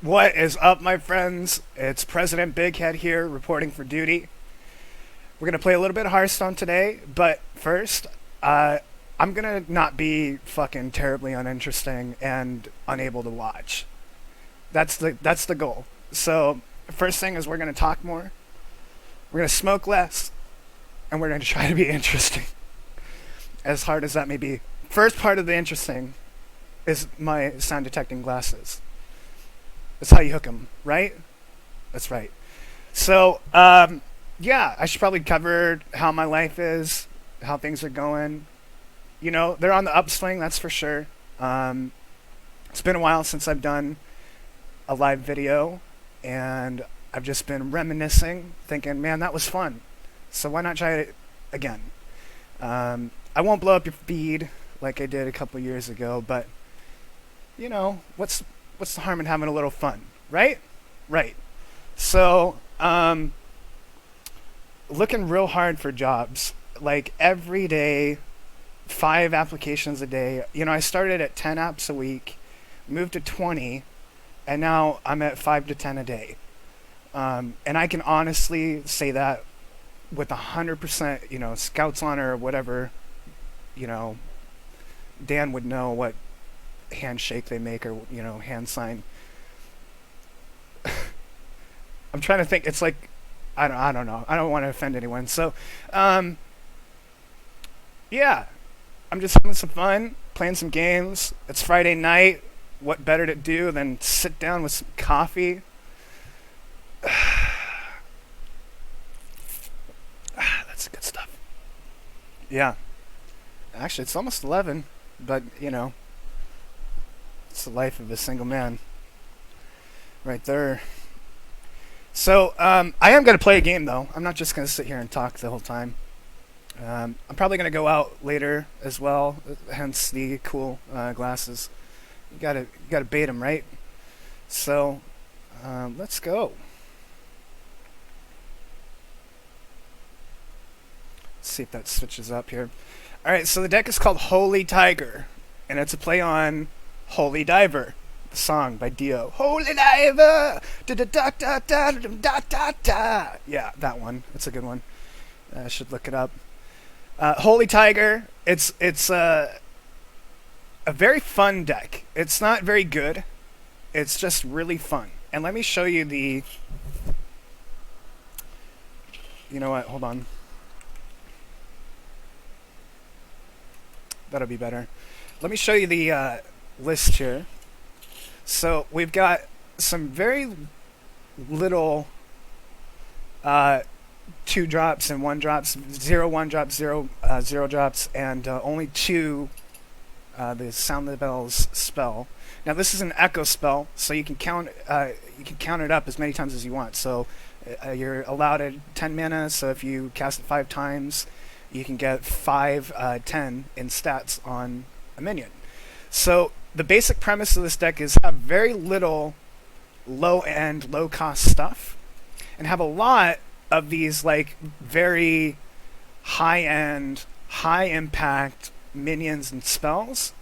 What is up, my friends? It's President Big Head here, reporting for duty. We're gonna play a little bit of Hearthstone today, but first, I'm gonna not be fucking terribly uninteresting and unable to watch. That's the goal. So, first thing is we're gonna talk more, we're gonna smoke less, and we're gonna try to be interesting, as hard as that may be. First part of the interesting is my sound detecting glasses. That's how you hook them, right? That's right. So, yeah, I should probably cover how my life is, how things are going. You know, they're on the upswing, that's for sure. It's been a while since I've done a live video, and I've just been reminiscing, thinking, man, that was fun. So why not try it again? I won't blow up your feed like I did a couple years ago, but you know, what's the harm in having a little fun, right? Right. So, looking real hard for jobs, like every day, 5 applications a day. You know, I started at 10 apps a week, moved to 20, and now I'm at 5 to 10 a day. And I can honestly say that with 100%, you know, Scouts honor or whatever, you know, Dan would know what handshake they make, or you know, hand sign. I'm trying to think. It's like I don't know. I don't want to offend anyone. So, yeah, I'm just having some fun, playing some games. It's Friday night. What better to do than sit down with some coffee? That's good stuff. Yeah. Actually, it's almost 11, but you know, it's the life of a single man, right there. So I am going to play a game, though. I'm not just going to sit here and talk the whole time. I'm probably going to go out later as well, hence the cool glasses. You gotta bait them, right? So let's go. Let's see if that switches up here. All right, so the deck is called Holy Tiger, and it's a play on Holy Diver, the song by Dio. Holy Diver, da da da da da da da da. Yeah, that one. That's a good one. I should look it up. Holy Tiger. It's a very fun deck. It's not very good. It's just really fun. And let me show you the. You know what? Hold on. That'll be better. Let me show you the list here. So we've got some very little 2 drops and 1 drops, 0 1 drops, 0 drops, and only 2 the Sound the Bells spell. Now this is an echo spell, so you can count it up as many times as you want. So you're allowed at 10 mana. So if you cast it 5 times, you can get 10 in stats on a minion. So the basic premise of this deck is have very little low-end, low-cost stuff, and have a lot of these like very high-end, high-impact minions and spells.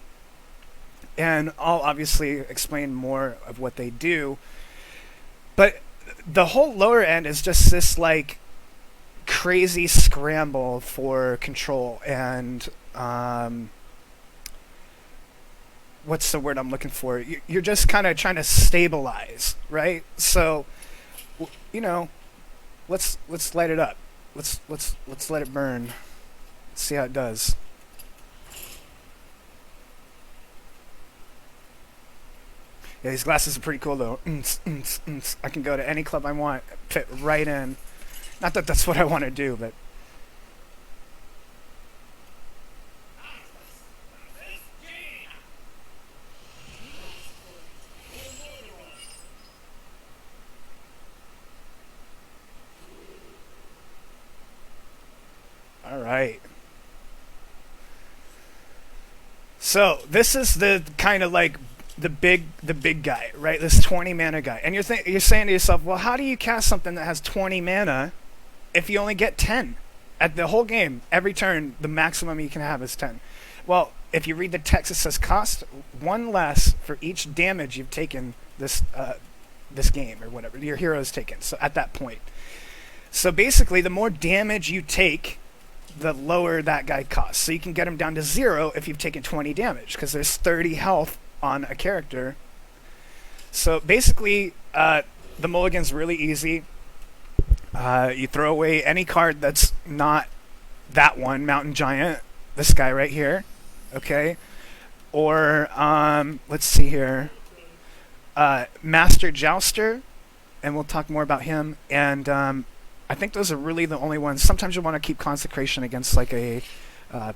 And I'll obviously explain more of what they do. But the whole lower end is just this like crazy scramble for control and what's the word I'm looking for? You're just kind of trying to stabilize, right? So, you know, let's light it up. Let's let it burn. See how it does. Yeah, these glasses are pretty cool though. I can go to any club I want, fit right in. Not that that's what I want to do, but. All right. So this is the kind of like the big guy, right? This 20 mana guy, and you're saying to yourself, well, how do you cast something that has 20 mana if you only get 10 at the whole game? Every turn, the maximum you can have is 10. Well, if you read the text, it says cost 1 less for each damage you've taken this this game or whatever. Your hero is taken. So at that point. So basically, the more damage you take, the lower that guy costs. So you can get him down to 0 if you've taken 20 damage, because there's 30 health on a character. So basically, the mulligan's really easy. You throw away any card that's not that one, Mountain Giant, this guy right here, okay? Or, let's see here, Master Jouster, and we'll talk more about him, and I think those are really the only ones. Sometimes you want to keep Consecration against like a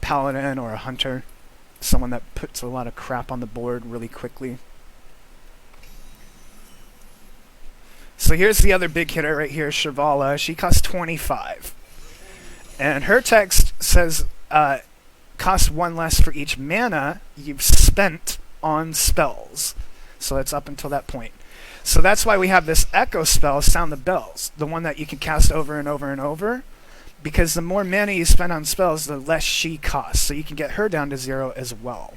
Paladin or a Hunter, someone that puts a lot of crap on the board really quickly. So here's the other big hitter right here, Shivala. She costs 25. And her text says, costs 1 less for each mana you've spent on spells. So it's up until that point. So that's why we have this Echo spell, Sound the Bells, the one that you can cast over and over and over, because the more mana you spend on spells, the less she costs. So you can get her down to 0 as well.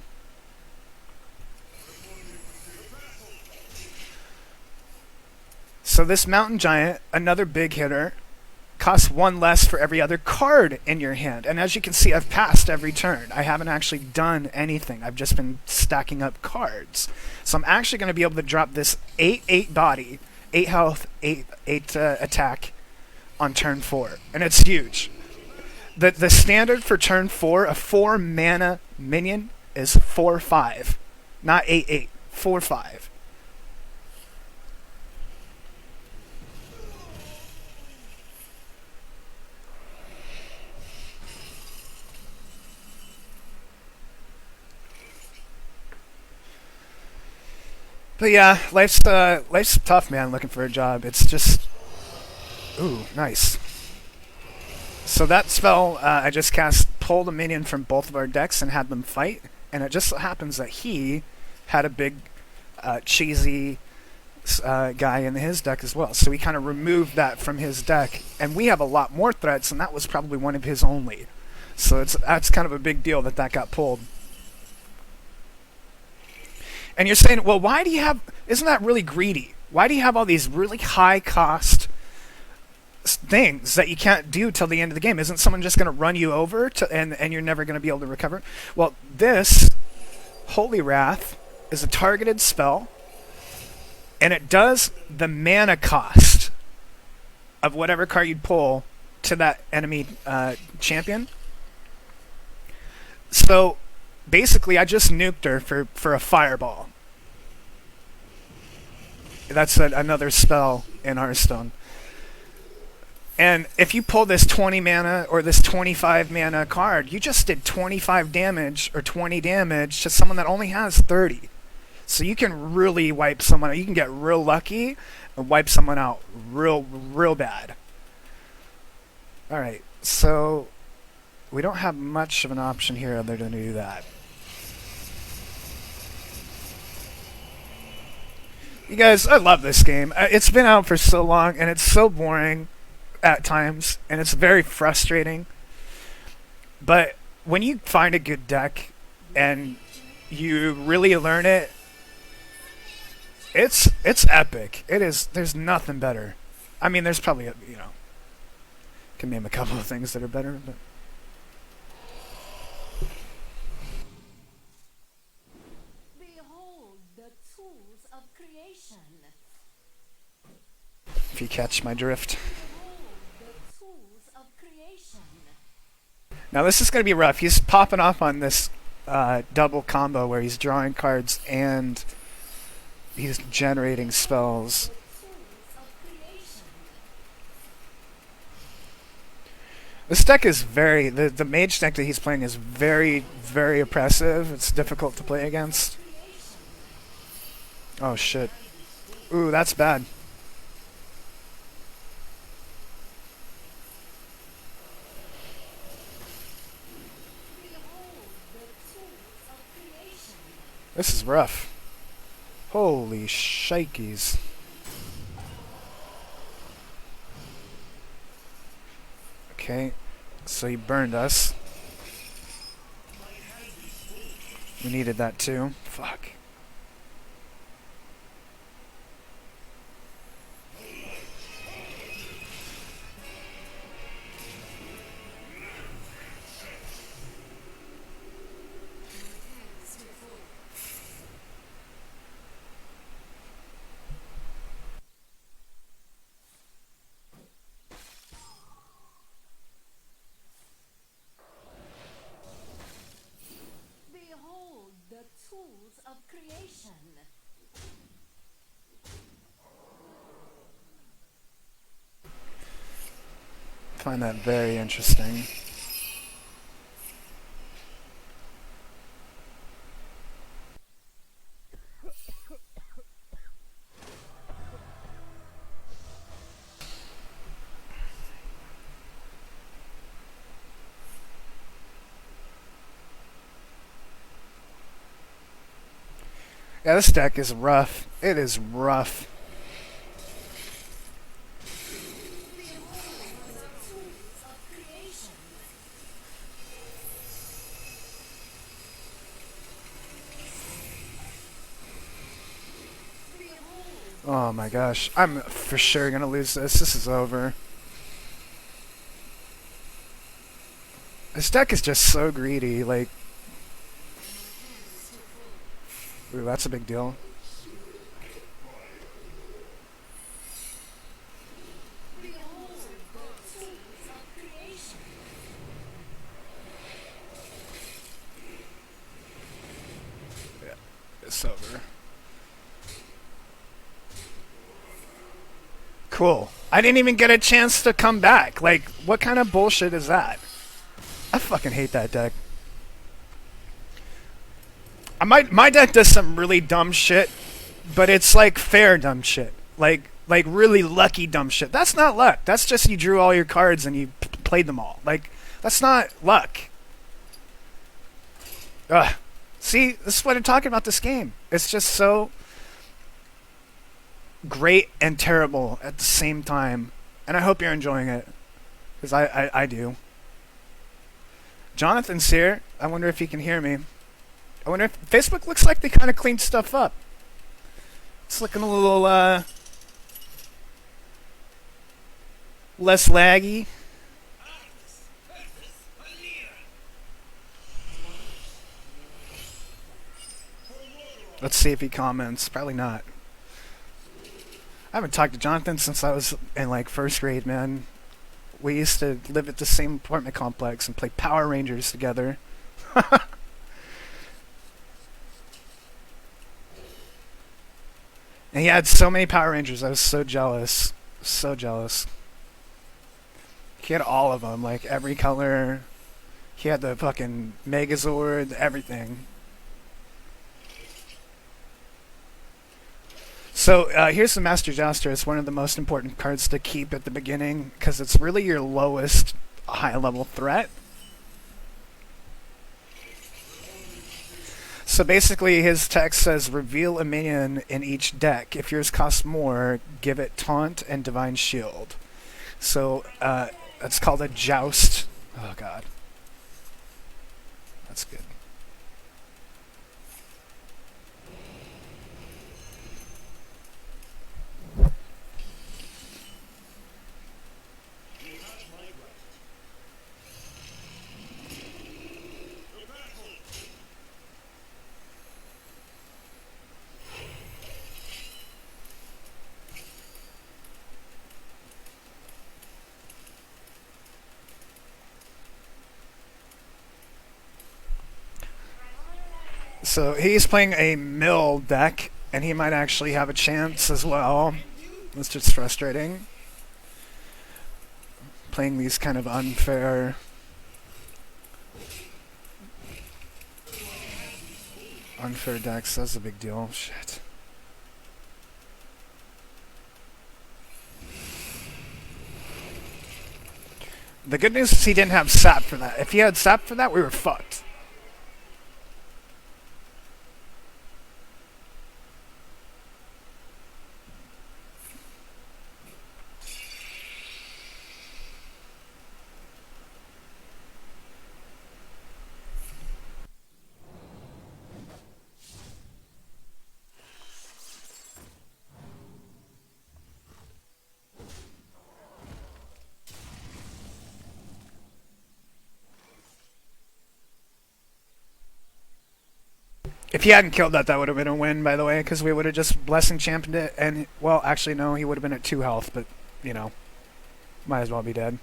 So this Mountain Giant, another big hitter, costs 1 less for every other card in your hand. And as you can see, I've passed every turn. I haven't actually done anything. I've just been stacking up cards. So I'm actually going to be able to drop this 8/8 body, 8 health, 8 attack on turn 4. And it's huge. The standard for turn 4, a 4 mana minion, is 4/5. Not 8/8, 4/5. But yeah, life's tough, man, looking for a job. It's just... Ooh, nice. So that spell, I just cast, pulled a minion from both of our decks and had them fight. And it just so happens that he had a big, cheesy guy in his deck as well. So we kind of removed that from his deck. And we have a lot more threats, and that was probably one of his only. So that's kind of a big deal that got pulled. And you're saying, well, why do you have... Isn't that really greedy? Why do you have all these really high-cost things that you can't do till the end of the game? Isn't someone just going to run you over and you're never going to be able to recover? Well, this Holy Wrath is a targeted spell, and it does the mana cost of whatever card you'd pull to that enemy champion. So... basically, I just nuked her for a fireball. That's another spell in Hearthstone. And if you pull this 20 mana or this 25 mana card, you just did 25 damage or 20 damage to someone that only has 30. So you can really wipe someone out. You can get real lucky and wipe someone out real bad. Alright, so... we don't have much of an option here other than to do that. You guys, I love this game. It's been out for so long, and it's so boring at times, and it's very frustrating. But when you find a good deck, and you really learn it, it's epic. It is. There's nothing better. I mean, there's probably, can name a couple of things that are better, but... if you catch my drift. Now this is going to be rough. He's popping off on this double combo where he's drawing cards and he's generating spells. This deck is very... the mage deck that he's playing is very, very oppressive. It's difficult to play against. Oh shit. Ooh, that's bad. This is rough. Holy shikeys. Okay, so he burned us. We needed that too. Fuck. find that very interesting. Yeah, this deck is rough. It is rough. Oh my gosh. I'm for sure gonna lose this. This is over. This deck is just so greedy. Like, ooh, that's a big deal. Yeah, it's over. Cool. I didn't even get a chance to come back. Like, what kind of bullshit is that? I fucking hate that deck. My deck does some really dumb shit, but it's like fair dumb shit. Like really lucky dumb shit. That's not luck. That's just you drew all your cards and you played them all. Like, that's not luck. Ugh. See, this is what I'm talking about this game. It's just so great and terrible at the same time. And I hope you're enjoying it. Because I do. Jonathan's here. I wonder if he can hear me. I wonder if Facebook looks like they kind of cleaned stuff up. It's looking a little less laggy. Let's see if he comments. Probably not. I haven't talked to Jonathan since I was in like first grade, man. We used to live at the same apartment complex and play Power Rangers together. And he had so many Power Rangers. I was so jealous. So jealous. He had all of them, like every color. He had the fucking Megazord, everything. So here's the Master Jouster. It's one of the most important cards to keep at the beginning because it's really your lowest high-level threat. So basically his text says, reveal a minion in each deck. If yours costs more, give it Taunt and Divine Shield. So it's called a Joust. Oh god. That's good. So he's playing a mill deck, and he might actually have a chance as well. It's just frustrating. Playing these kind of unfair... unfair decks, that's a big deal. Shit. The good news is he didn't have sap for that. If he had sap for that, we were fucked. If he hadn't killed that, that would have been a win, by the way, because we would have just Blessing championed it, and, well, actually, no, he would have been at 2 health, but, you know, might as well be dead.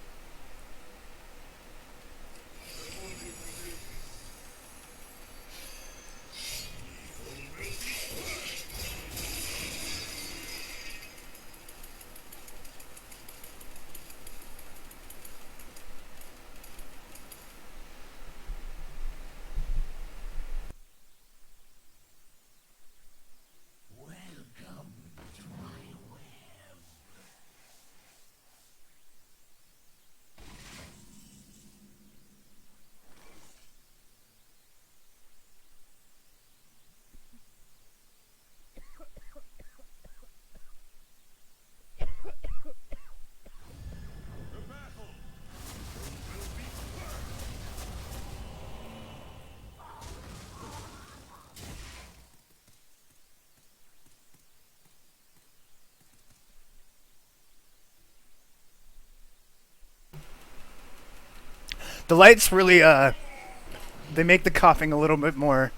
The lights really they make the coughing a little bit more.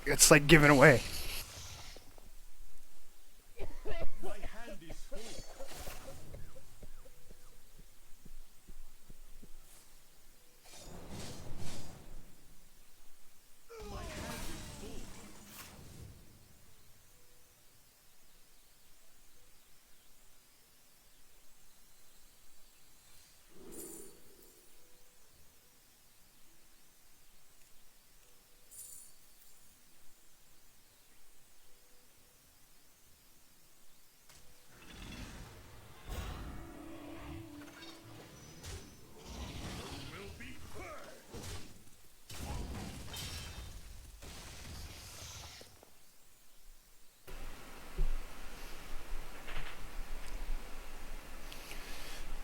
It's like giving away.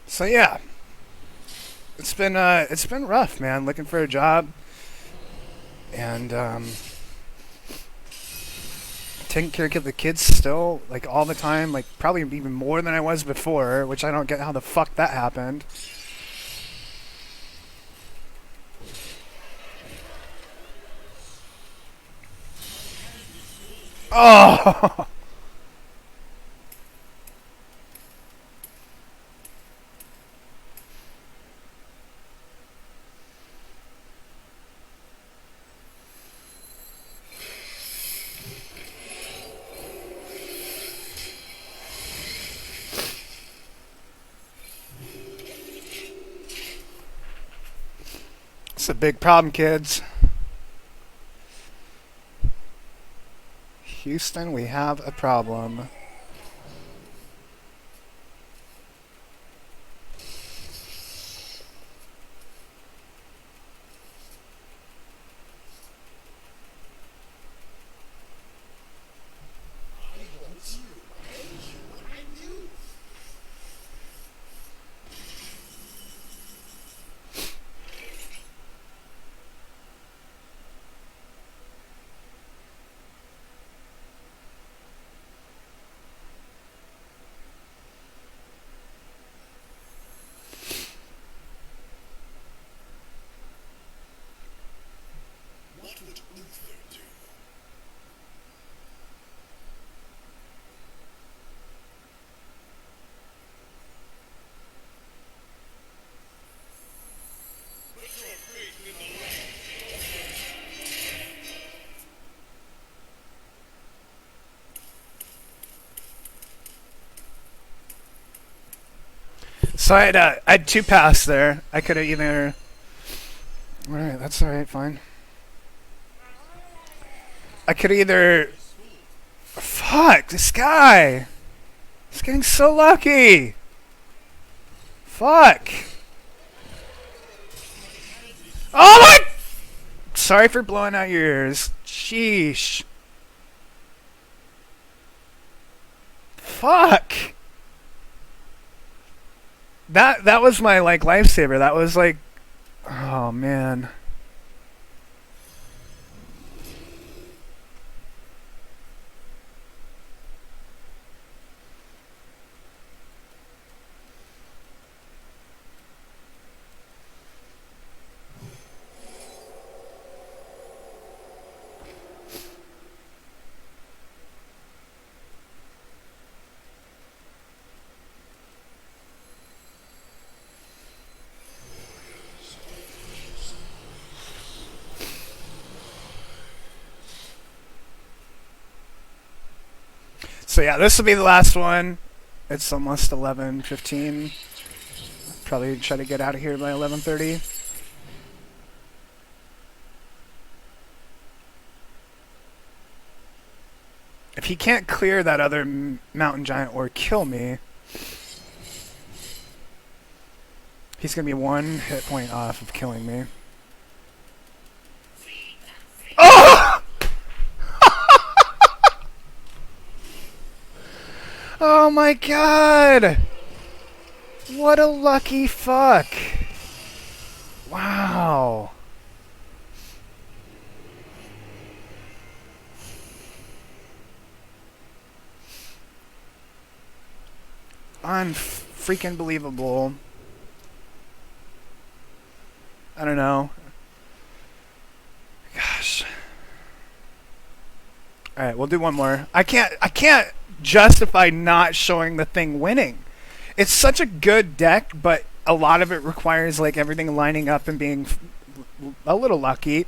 So yeah, it's been rough, man. Looking for a job and taking care of the kids still, like all the time, like probably even more than I was before, which I don't get how the fuck that happened. Oh, it's a big problem, kids. Houston, we have a problem. So I had two paths there. I could have either. All right, that's all right, fine. I could either. Fuck this guy. He's getting so lucky. Fuck. Oh my! Sorry for blowing out your ears. Sheesh. Fuck. That was my like lifesaver. That was like, oh man. So yeah, this will be the last one. It's almost 11:15. Probably try to get out of here by 11:30. If he can't clear that other mountain giant or kill me, he's gonna be one hit point off of killing me. Oh! Oh my god! What a lucky fuck! Wow. Unfreaking believable. I don't know. Gosh. All right, we'll do one more. I can't justify not showing the thing winning. It's such a good deck, but a lot of it requires like everything lining up and being a little lucky.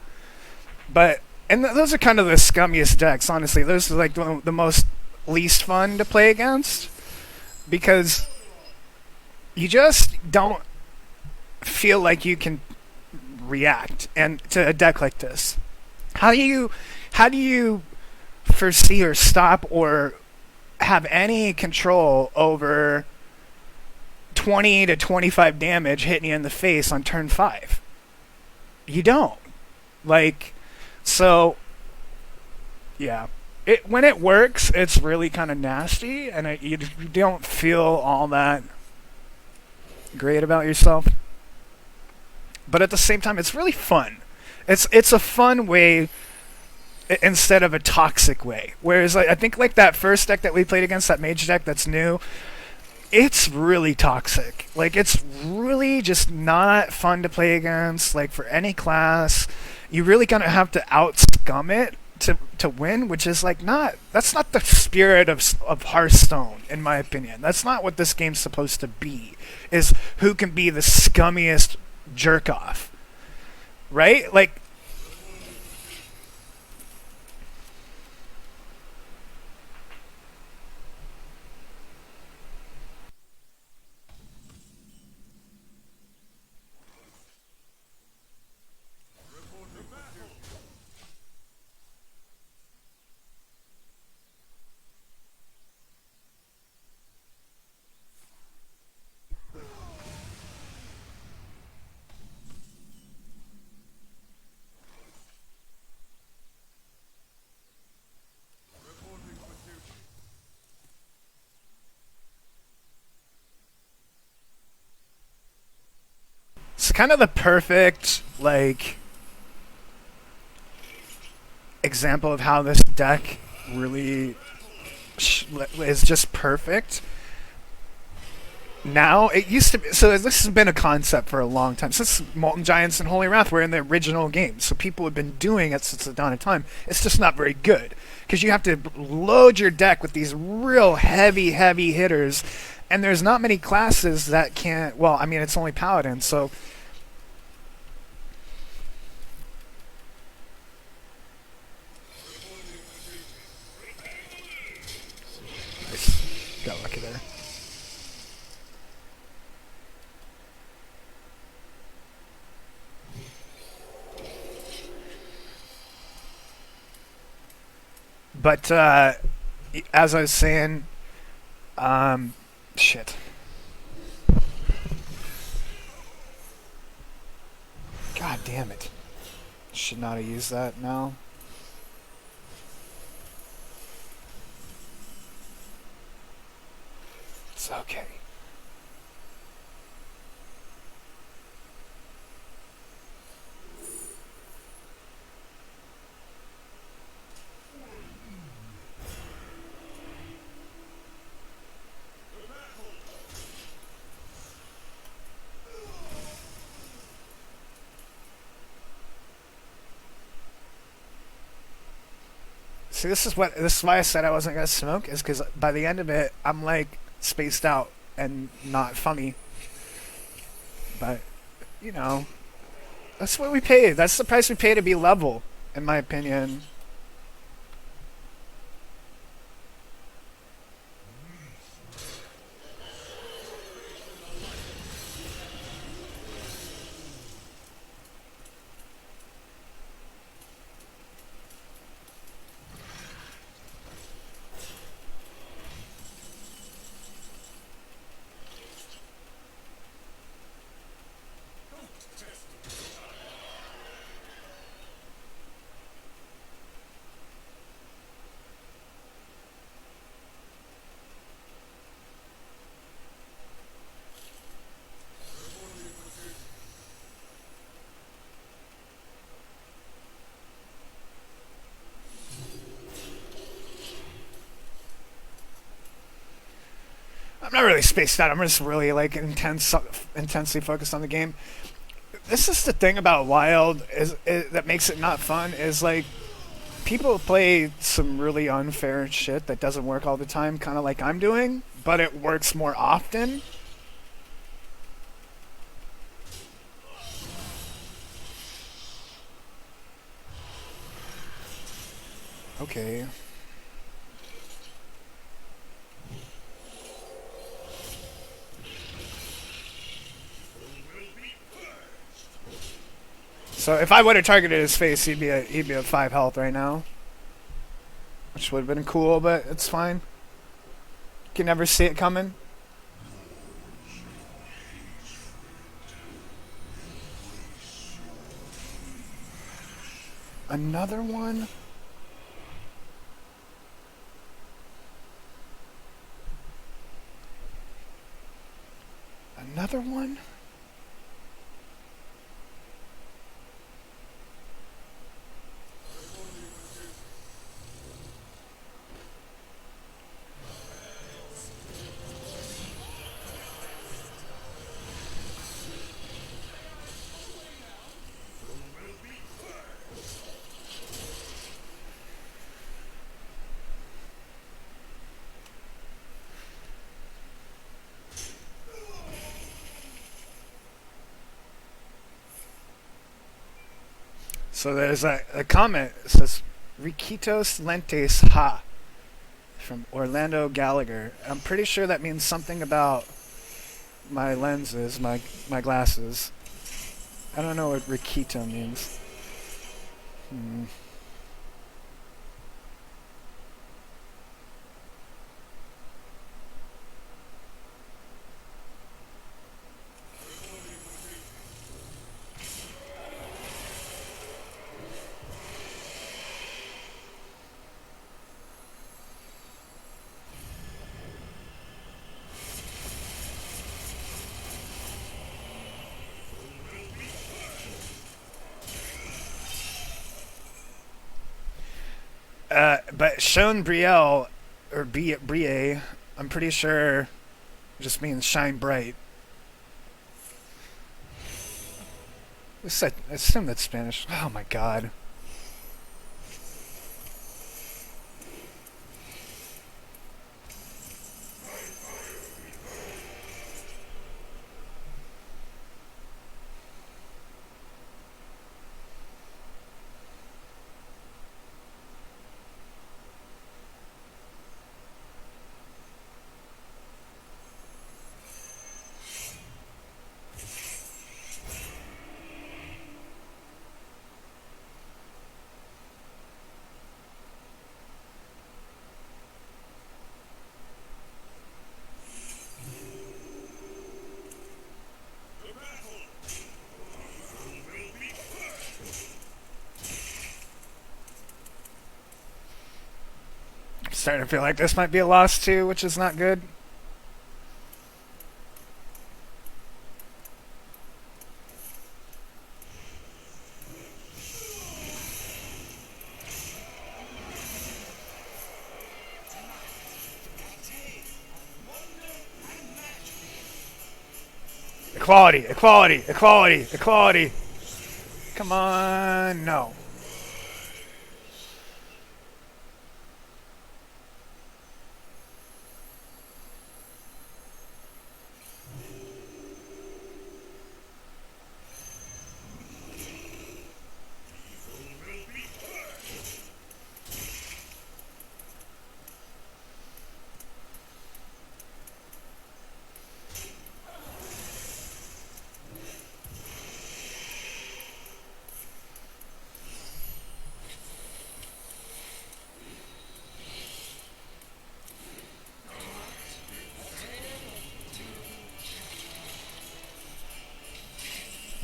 But those are kind of the scummiest decks, honestly. Those are like the most least fun to play against because you just don't feel like you can react and to a deck like this. How do you foresee or stop or have any control over 20 to 25 damage hitting you in the face on turn 5? You don't. Like, so, yeah. When it works, it's really kind of nasty, and you don't feel all that great about yourself. But at the same time, it's really fun. It's a fun way instead of a toxic way. Whereas like, I think like that first deck that we played against, that mage deck that's new, it's really toxic. Like it's really just not fun to play against. Like for any class, you really kind of have to outscum it to win, which is like that's not the spirit of Hearthstone, in my opinion. That's not what this game's supposed to be. Is who can be the scummiest jerk off, right? Like it's kind of the perfect like example of how this deck really is just perfect. Now it used to be, so this has been a concept for a long time since Molten Giants and Holy Wrath were in the original game, so people have been doing it since the dawn of time. It's just not very good because you have to load your deck with these real heavy hitters, and there's not many classes that can't. Well, I mean, it's only Paladin, so got lucky there. But as I was saying, shit. God damn it. Should not have used that now. It's okay. See, this is why I said I wasn't gonna smoke, is because by the end of it, I'm like spaced out and not funny. But you know, that's what we pay. That's the price we pay to be level, in my opinion. I'm not really spaced out. I'm just really like intensely focused on the game. This is the thing about Wild is that makes it not fun. Is like people play some really unfair shit that doesn't work all the time, kind of like I'm doing, but it works more often. Okay. So if I would have targeted his face, he'd be at 5 health right now, which would have been cool, but it's fine. You can never see it coming. Another one? Another one? So there's a comment that says Riquitos Lentes Ha from Orlando Gallagher. I'm pretty sure that means something about my lenses, my glasses. I don't know what Riquito means. Hmm. But Shone Brielle, or Brie, I'm pretty sure just means shine bright. I assume that's Spanish. Oh my god. Starting to feel like this might be a loss too, which is not good. Equality, equality, equality, equality. Come on, no.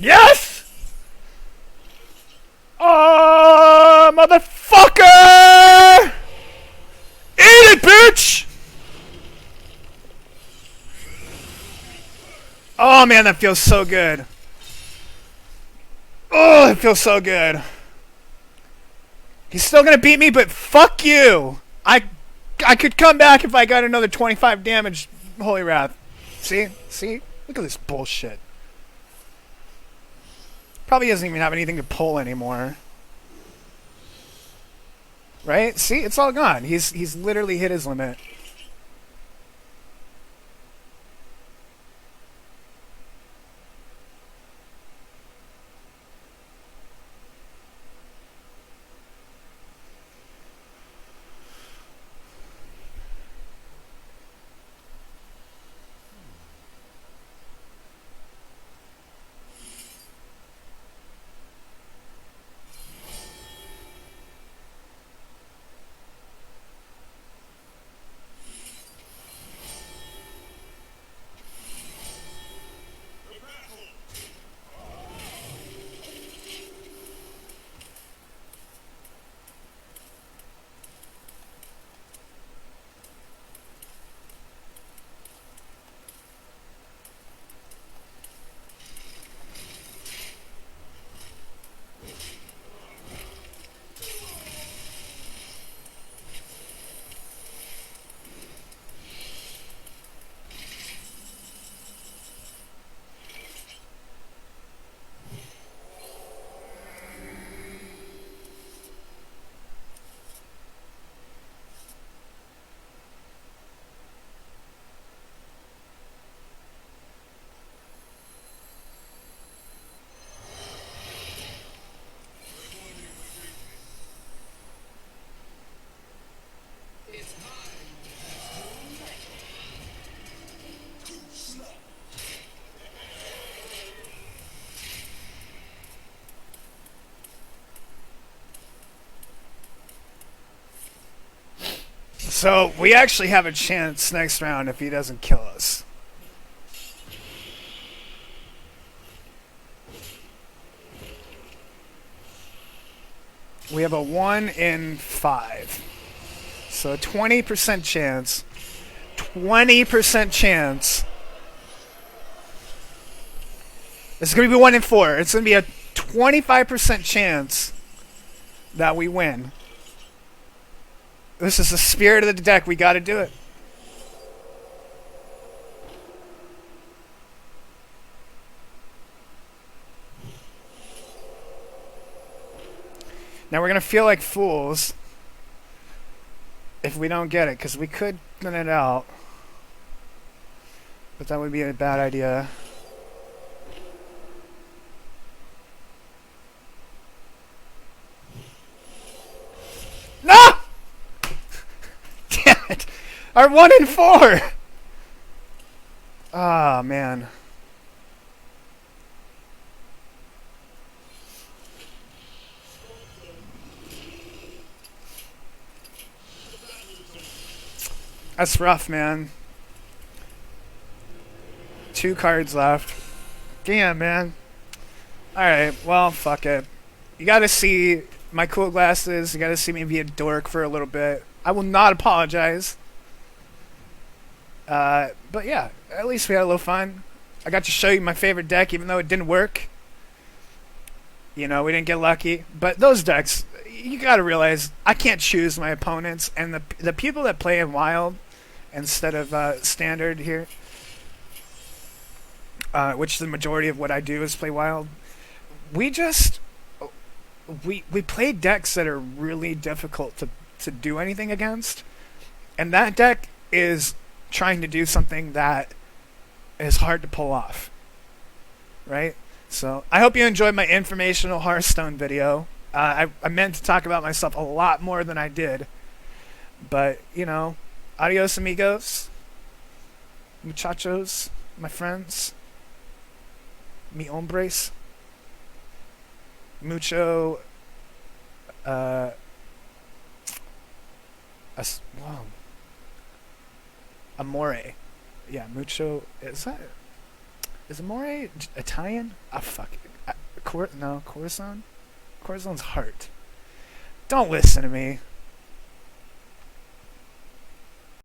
Yes! Oh, motherfucker! Eat it, bitch! Oh man, that feels so good. Oh, it feels so good. He's still gonna beat me, but fuck you! I could come back if I got another 25 damage, Holy Wrath. See? See? Look at this bullshit. Probably doesn't even have anything to pull anymore. Right? See, it's all gone. He's literally hit his limit. So we actually have a chance next round if he doesn't kill us. We have a 1 in 5. So a 20% chance. 20% chance. This is going to be 1 in 4. It's going to be a 25% chance that we win. This is the spirit of the deck. We got to do it. Now we're going to feel like fools if we don't get it, because we could win it out. But that would be a bad idea. No! Damn it! Our 1 in 4! Ah, man. That's rough, man. 2 cards left. Damn, man. Alright, well, fuck it. You gotta see my cool glasses. You gotta see me be a dork for a little bit. I will not apologize. But yeah, at least we had a little fun. I got to show you my favorite deck, even though it didn't work. You know, we didn't get lucky. But those decks, you gotta realize, I can't choose my opponents. And the people that play in Wild instead of Standard here, which the majority of what I do is play Wild, we play decks that are really difficult to do anything against. And that deck is trying to do something that is hard to pull off. Right? So, I hope you enjoyed my informational Hearthstone video. I meant to talk about myself a lot more than I did. But, you know, adios amigos, muchachos, my friends, mi hombres, mucho, whoa. Amore. Yeah, mucho, is amore Italian? Ah, fuck. No, Corazon? Corazon's heart. Don't listen to me.